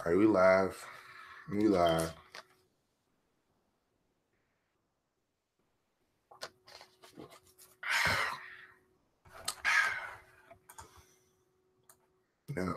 All right, we live. We live. Yeah.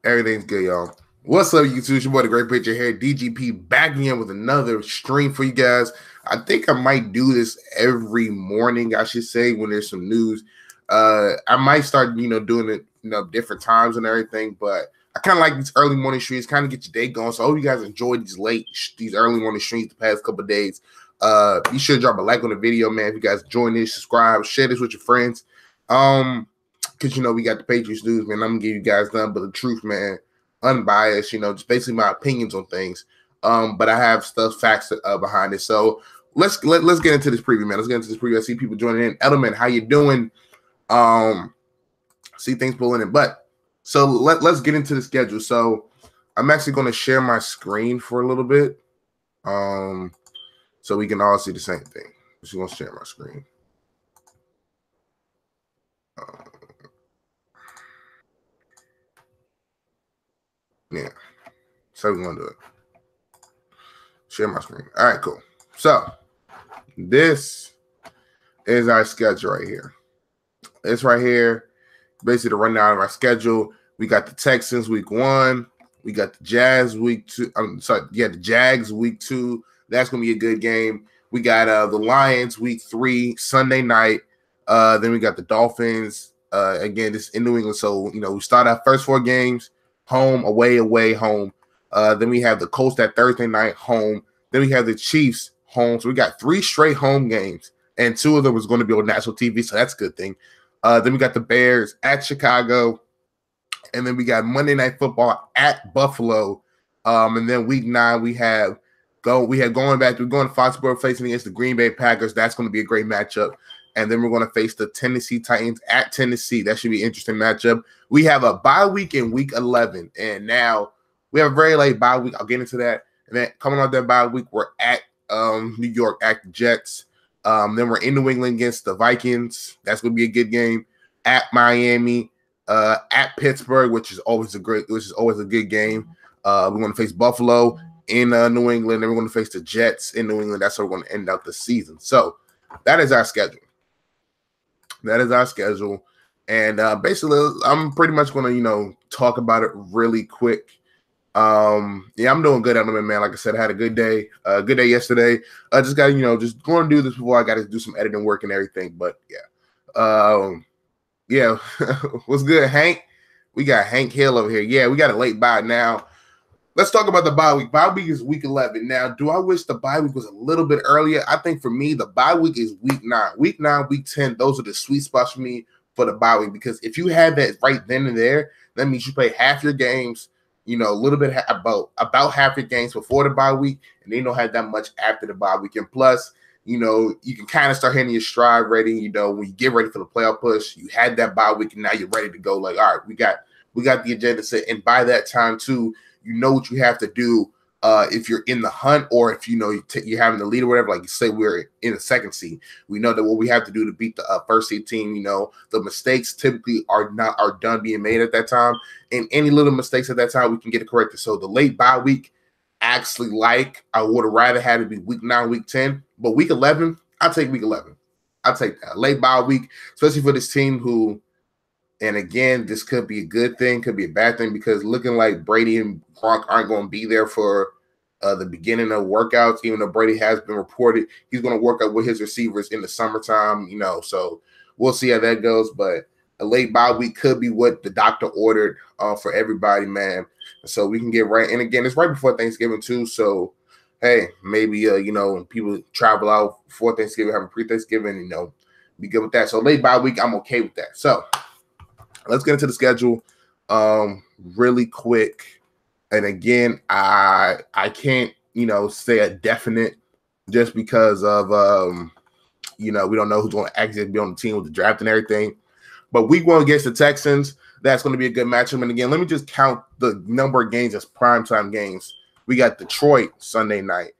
Everything's good, y'all. What's up, YouTube? It's your boy, The Great Picture here. DGP back again with another stream for you guys. I think I might do this every morning, I should say, when there's some news. I might start, doing it, different times and everything, but I kind of like these early morning streams, kind of get your day going. So I hope you guys enjoyed these early morning streams the past couple of days. Be sure to drop a like on the video, man. If you guys join this, subscribe, share this with your friends. Because we got the Patriots news, man. I'm gonna give you guys nothing but the truth, man. Unbiased, just basically my opinions on things. But I have facts behind it. So let's get into this preview, man. Let's get into this preview. I see people joining in. Edelman, how you doing? See things pulling in. But so let's get into the schedule. So I'm actually going to share my screen for a little bit, so we can all see the same thing. Just going to share my screen. Yeah, so we're going to do it. Share my screen. All right, cool. So this is our schedule right here. It's right here, basically the rundown of our schedule. We got the Texans week 1. We got the Jazz week 2. The Jags week 2. That's gonna be a good game. We got the Lions week 3 Sunday night. Then we got the Dolphins again. This in New England, so we start our first 4 games home, away, home. Then we have the Colts that Thursday night home. Then we have the Chiefs home. So we got 3 straight home games, and 2 of them was going to be on national TV. So that's a good thing. Then we got the Bears at Chicago, and then we got Monday Night Football at Buffalo. And then week 9 we're going to Foxborough facing against the Green Bay Packers. That's going to be a great matchup. And then we're going to face the Tennessee Titans at Tennessee. That should be an interesting matchup. We have a bye week in week 11, and now we have a very late bye week. I'll get into that. And then coming off that bye week, we're at New York at the Jets. Then we're in New England against the Vikings. That's going to be a good game. At Miami, at Pittsburgh, which is always a good game. We're going to face Buffalo in New England. Then we're going to face the Jets in New England. That's how we're going to end out the season. So that is our schedule. And basically, I'm pretty much going to, talk about it really quick. I'm doing good, Edelman, man. Like I said, I had a good day. Good day yesterday. I just got, just going to do this before I got to do some editing work and everything. But yeah. What's good, Hank? We got Hank Hill over here. Yeah, we got a late bye now. Let's talk about the bye week. Bye week is week 11. Now, do I wish the bye week was a little bit earlier? I think for me, the bye week is week 9. Week 9, week 10, those are the sweet spots for me for the bye week, because if you had that right then and there, that means you play half your games, a little bit about half your games before the bye week, and then you don't have that much after the bye week. And plus, you can kind of start hitting your stride ready, when you get ready for the playoff push. You had that bye week, and now you're ready to go. Like, all right, we got the agenda set, and by that time too, you know what you have to do if you're in the hunt, or if you're having the lead or whatever. Like you say, we're in a second seed. We know that what we have to do to beat the first seed team. The mistakes typically are done being made at that time, and any little mistakes at that time we can get it corrected. So the late bye week, actually, I would have rather had it be week 9, week 10, but week 11, I'll take week 11. I'll take that late bye week, especially for this team who. And again, this could be a good thing, could be a bad thing, because looking like Brady and Gronk aren't going to be there for the beginning of workouts, even though Brady has been reported he's going to work out with his receivers in the summertime, so we'll see how that goes. But a late bye week could be what the doctor ordered for everybody, man. So we can get right. And again, it's right before Thanksgiving too. So, hey, maybe, people travel out before Thanksgiving, have a pre-Thanksgiving, be good with that. So late bye week, I'm okay with that. So let's get into the schedule really quick. And again, I can't, say a definite just because of, we don't know who's going to actually be on the team with the draft and everything. But week 1 against the Texans, that's going to be a good matchup. And again, let me just count the number of games as primetime games. We got Detroit Sunday night,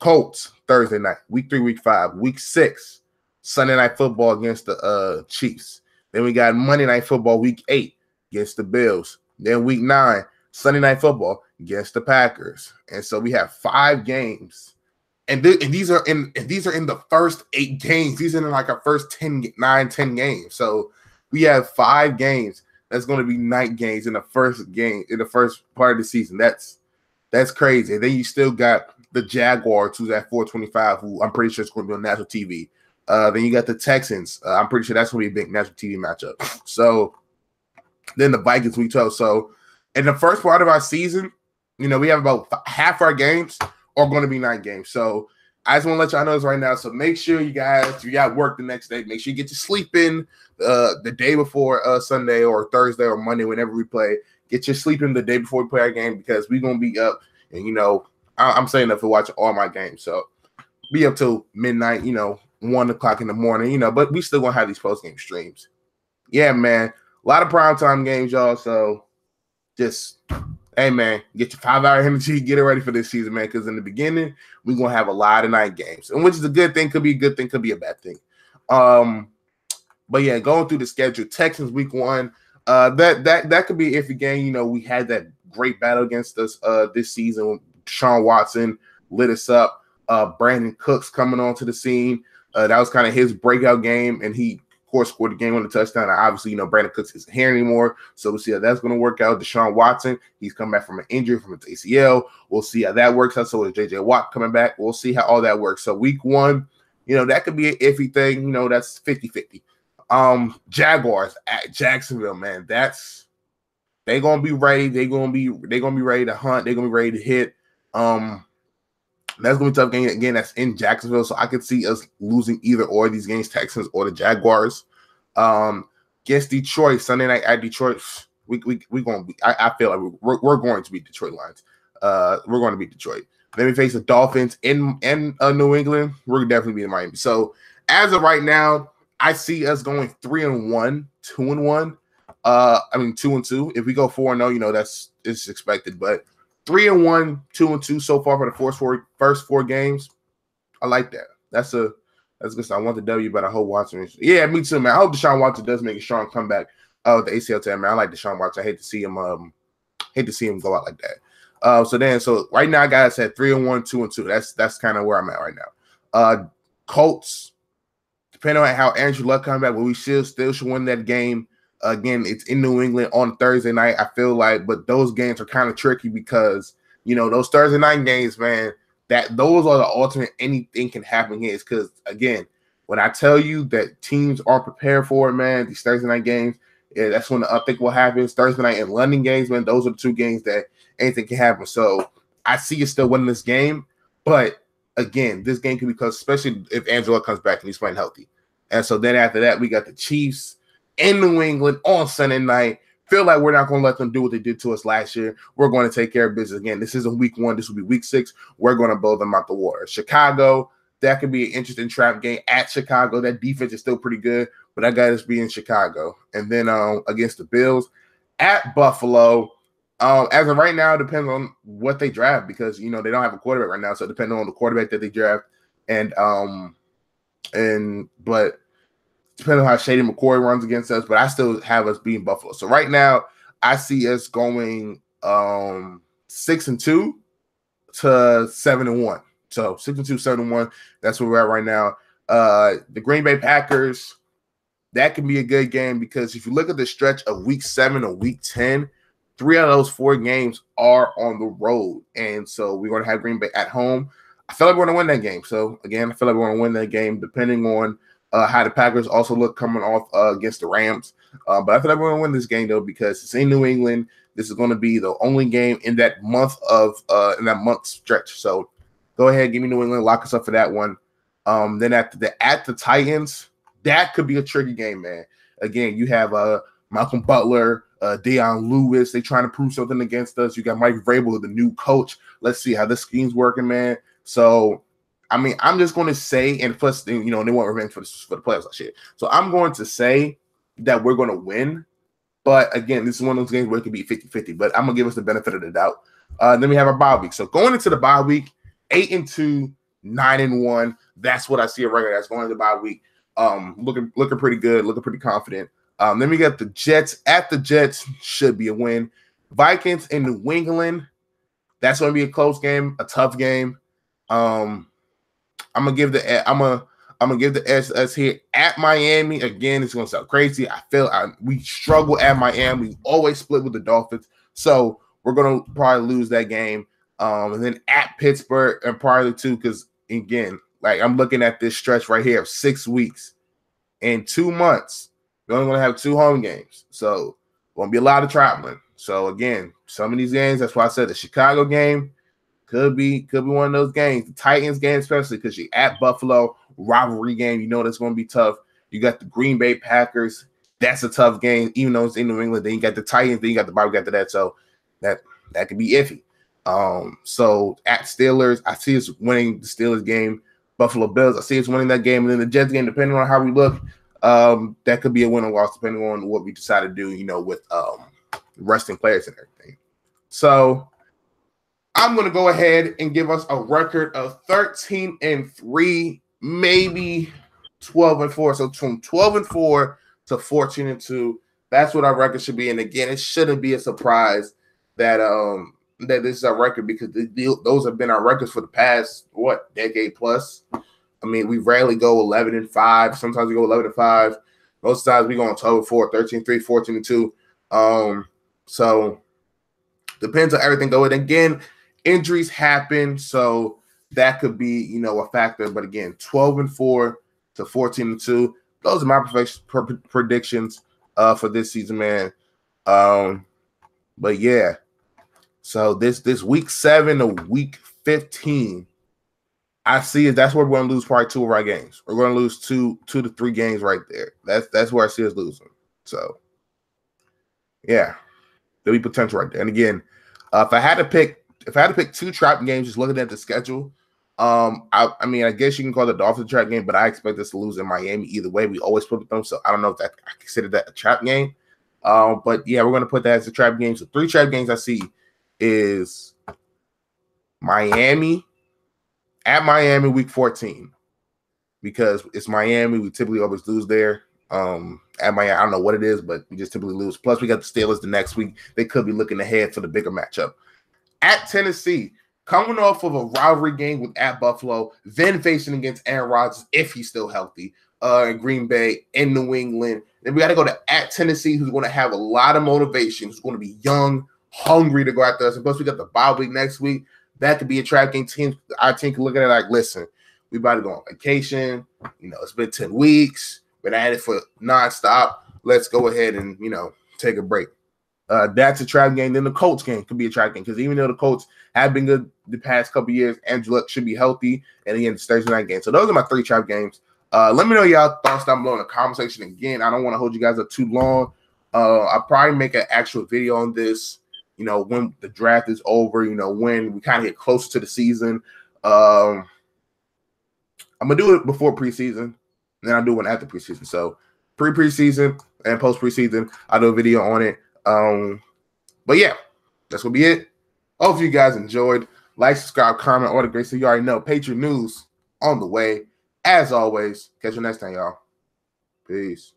Colts Thursday night, week 3, week 5, week 6, Sunday Night Football against the Chiefs. Then we got Monday Night Football week 8 against the Bills. Then week 9, Sunday Night Football against the Packers. And so we have 5 games. And these are in the first 8 games. These are in like our first 10 games. So we have 5 games that's going to be night games in the first part of the season. That's crazy. And then you still got the Jaguars, who's at 425, who I'm pretty sure is going to be on national TV. Then you got the Texans. I'm pretty sure that's going to be a big national TV matchup. So then the Vikings week 12. So in the first part of our season, we have about half our games are going to be night games. So I just want to let y'all know this right now. So make sure you guys, if you got work the next day, make sure you get your sleep in the day before Sunday or Thursday or Monday, whenever we play. Get your sleep in the day before we play our game, because we're going to be up. And, I'm saying that for watching all my games. So be up till midnight, 1 o'clock in the morning, but we still going to have these post-game streams. Yeah, man. A lot of primetime games, y'all. So just, hey, man, get your 5-hour energy, get it ready for this season, man, because in the beginning, we're going to have a lot of night games, and which is a good thing. Could be a good thing, could be a bad thing. But, yeah, going through the schedule, Texans week 1, that could be an iffy game. We had that great battle against us this season when Deshaun Watson lit us up. Brandon Cooks coming onto the scene. That was kind of his breakout game, and he, of course, scored the game on the touchdown. And obviously, Brandon Cooks isn't here anymore, so we'll see how that's going to work out. Deshaun Watson, he's come back from an injury from his ACL. We'll see how that works out. So is J.J. Watt coming back. We'll see how all that works. So week 1, that could be an iffy thing. That's 50-50. Jaguars at Jacksonville, man. They're gonna be ready. They're gonna be ready to hunt. They're gonna be ready to hit. That's gonna be a tough game again. That's in Jacksonville, so I could see us losing either or these games, Texans or the Jaguars. Against Detroit Sunday night at Detroit, we gonna be. I feel like we're going to beat Detroit Lions. We're going to beat Detroit. Then we face the Dolphins in New England. We're definitely beating Miami. So as of right now, I see us going 3-1, 2-1. 2-2. If we go 4-0, it's expected. But 3-1, 2-2 so far for the first 4 games. I like that. That's good. I want the W, but I hope Watson. Yeah, me too, man. I hope Deshaun Watson does make a strong comeback with the ACL tear, man. I like Deshaun Watson. I hate to see him. Go out like that. So right now, guys, at 3-1, 2-2. That's kind of where I'm at right now. Colts. Depending on how Andrew Luck comes back, but we still should win that game. Again, it's in New England on Thursday night, I feel like, but those games are kind of tricky because, those Thursday night games, man, those are the ultimate anything can happen here. It's because, again, when I tell you that teams aren't prepared for it, man, these Thursday night games, that's when the unthinkable happens. Thursday night and London games, man, those are the 2 games that anything can happen. So I see you still winning this game, but again, this game could be close, especially if Angela comes back and he's playing healthy. And so then after that, we got the Chiefs in New England on Sunday night. Feel like we're not going to let them do what they did to us last year. We're going to take care of business. Again, this isn't week 1. This will be week 6. We're going to blow them out the water. Chicago, that could be an interesting trap game at Chicago. That defense is still pretty good, but I got us being Chicago. And then against the Bills at Buffalo. As of right now, it depends on what they draft because, they don't have a quarterback right now. So depending on the quarterback that they draft but depending on how Shady McCoy runs against us, but I still have us beating Buffalo. So right now, I see us going 6-2 to 7-1. So 6-2, 7-1. That's where we're at right now. The Green Bay Packers, that can be a good game because if you look at the stretch of week 7 or week 10, 3 out of those 4 games are on the road. And so we're going to have Green Bay at home. I feel like we're going to win that game. So, again, I feel like we're going to win that game depending on how the Packers also look coming off against the Rams. But I feel like we're going to win this game, though, because it's in New England. This is going to be the only game in that month stretch. So go ahead, give me New England, lock us up for that one. Then at the Titans, that could be a tricky game, man. Again, you have Malcolm Butler, Deion Lewis. They trying to prove something against us. You got Mike Vrabel, the new coach. Let's see how this scheme's working, man. So, I'm just going to say, and plus, they want revenge for the playoffs and shit. So I'm going to say that we're going to win. But again, this is one of those games where it could be 50-50. But I'm going to give us the benefit of the doubt. Then we have our bye week. So going into the bye week, 8-2, 9-1. That's what I see a record that's going into the bye week. Looking pretty good, looking pretty confident. Then we got the Jets. At the Jets should be a win. Vikings in New England. That's going to be a close game, a tough game. I'm gonna give the SS here at Miami. Again, it's gonna sound crazy. We struggle at Miami. We always split with the Dolphins, so we're gonna probably lose that game. And then at Pittsburgh and probably too, because again, like I'm looking at this stretch right here of 6 weeks and 2 months. We're only gonna have 2 home games, so won't be a lot of traveling. So again, some of these games, that's why I said the Chicago game could be one of those games. The Titans game, especially because you're at Buffalo, rivalry game. You know that's going to be tough. You got the Green Bay Packers. That's a tough game, even though it's in New England. Then you got the Titans. Then you got the Bobby after that. So that could be iffy. So at Steelers, I see us winning the Steelers game. Buffalo Bills, I see us winning that game. And then the Jets game, depending on how we look, that could be a win or loss depending on what we decide to do, with resting players and everything. So I'm going to go ahead and give us a record of 13-3, maybe 12-4. So from 12-4 to 14-2, that's what our record should be. And again, it shouldn't be a surprise that that this is our record, because those have been our records for the past decade plus. I mean, we rarely go 11-5. Sometimes we go 11-5. Most times we go on 12-4, 13-3, 14-2. So depends on everything though. And again, injuries happen, so that could be, a factor. But again, 12-4 to 14-2. Those are my predictions for this season, man. But yeah, so this week 7 to week 15, I see it. That's where we're going to lose probably 2 of our games. We're going to lose 2 to 3 games right there. That's where I see us losing. So yeah, there'll be potential right there. And again, if I had to pick 2 trap games, just looking at the schedule, I mean, I guess you can call the Dolphins a trap game, but I expect us to lose in Miami either way. We always put them, so I don't know if I consider that a trap game. But yeah, we're going to put that as a trap game. So 3 trap games I see is Miami, at Miami week 14, because it's Miami. We typically always lose there. At Miami, I don't know what it is, but we just typically lose. Plus, we got the Steelers the next week. They could be looking ahead for the bigger matchup. At Tennessee, coming off of a rivalry game with at Buffalo, then facing against Aaron Rodgers if he's still healthy, in Green Bay, in New England. Then we got to go to at Tennessee, who's going to have a lot of motivation, who's going to be young, hungry to go out there. And plus, we got the bye week next week. That could be a trap game. Our team can look at it like, listen, we about to go on vacation. It's been 10 weeks. Been at it for nonstop. Let's go ahead and, take a break. That's a trap game. Then the Colts game could be a trap game, because even though the Colts have been good the past couple years, Andrew Luck should be healthy. And again, it's Thursday night game. So those are my 3 trap games. Let me know y'all thoughts down below in the comment section. Again, I don't want to hold you guys up too long. I'll probably make an actual video on this, when the draft is over, when we kind of get closer to the season. I'm going to do it before preseason. Then I'll do one after preseason. So preseason and post preseason, I'll do a video on it. But yeah, that's gonna be it. Hope you guys enjoyed. Like, subscribe, comment, all the great stuff. You already know. Patriot news on the way. As always, catch you next time, y'all. Peace.